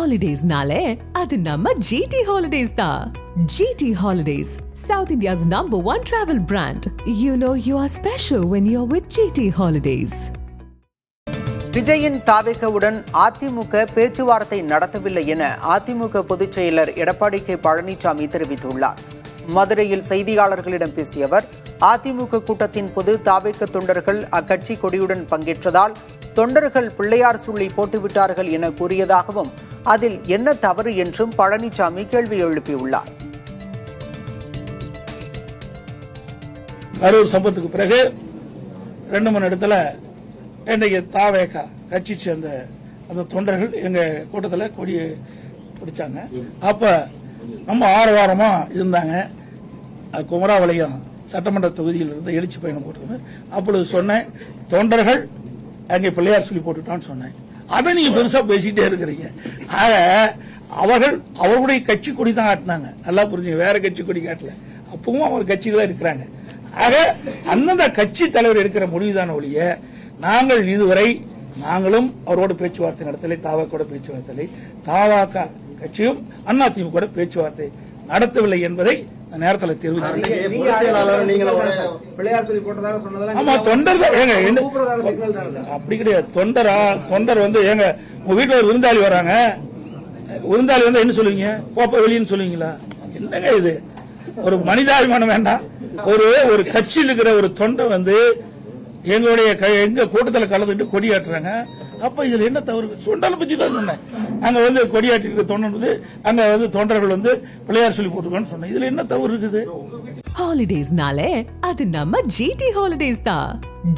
Holidays-nale, adu namma GT Holidays da. GT Holidays, South India's #1 travel brand. You know you are special when you're with GT Holidays. விஜயின் தாவேகவுடன் அதிமுக பேச்சுவார்த்தை நடத்தவில்லை என அதிமுக பொதுச் செயலர் Edappadi K Palaniswami தெரிவித்துள்ளார். மதுரையில் செய்தியாளர்களிடம் பேசிய அவர், அதிமுக கூட்டத்தின் போது தாவேக தொண்டர்கள் அக்கட்சி கொடியுடன் பங்கேற்றதால் தொண்டர்கள் பிள்ளையார் சொல்லி போட்டுவிட்டார்கள் என கூறியதாகவும், அதில் என்ன தவறு என்றும் பழனிசாமி கேள்வி எழுப்பியுள்ளார். கரூர் சம்பவத்துக்கு பிறகு 2-3 இடத்துல இன்றைக்கு தாவேகா கட்சி சேர்ந்த அந்த தொண்டர்கள் எங்க கூட்டத்தில் கொடியை பிடிச்சாங்க. அப்ப நம்ம ஆரவாரமா இருந்தாங்க. குமராவளையம் சட்டமன்ற தொகுதியில் இருந்து எழுச்சி பயணம் போட்டு அப்பொழுது சொன்னேன், தொண்டர்கள் அங்கே பிள்ளையார் சொல்லி போட்டுட்டான்னு சொன்னேன். அதை நீங்க பெருசா பேசிட்டே இருக்கிறீங்க. ஆக அவர்களுடைய கட்சி கொடி தான் காட்டினாங்க. நல்லா புரிஞ்சுங்க, வேற கட்சி கொடி காட்டல. அப்பவும் அவர் கட்சியில தான் இருக்கிறாங்க. ஆக அந்தந்த கட்சி தலைவர் எடுக்கிற முடிவுதான ஒழிய நாங்கள் இதுவரை நாங்களும் அவரோட பேச்சுவார்த்தை நடத்தலை, தாவாக்கோட பேச்சுவார்த்தை நடத்தலை, தாவாக கட்சியும் அதிமுக பேச்சுவார்த்தை நடத்தவில்லை என்பதை நேரத்தில் தெரிவித்தாங்க. அப்படி கிடையாது. தொண்டர் வந்து எங்க உங்க வீட்டுல ஒரு விருந்தாளி வராங்க, விருந்தாளி வந்து என்ன சொல்லுவீங்க? போப்ப வெளியின்னு சொல்லுவீங்களா? என்னங்க இது? ஒரு மனிதாபிமானம் வேண்டாம். ஒரு கட்சியில் இருக்கிற ஒரு தொண்டை வந்து எங்க கூட்டத்தில் கலந்துட்டு கொடியாட்டுறாங்க. அப்ப இதுல என்ன தவறு? சொண்டால பத்தி தான் சொன்னேன். அங்க வந்து கொடியாட்டி தொண்டர் அங்க வந்து தொண்டர்கள் வந்து பிள்ளையார் சொல்லி போட்டுருக்கான்னு சொன்னேன். இதுல என்ன தவறு இருக்குது? Holidays-nale, adu namma GT Holidays da.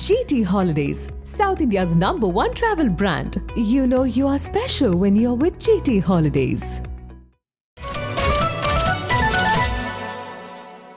GT Holidays, South India's #1 travel brand. You know you are special when you're with GT Holidays.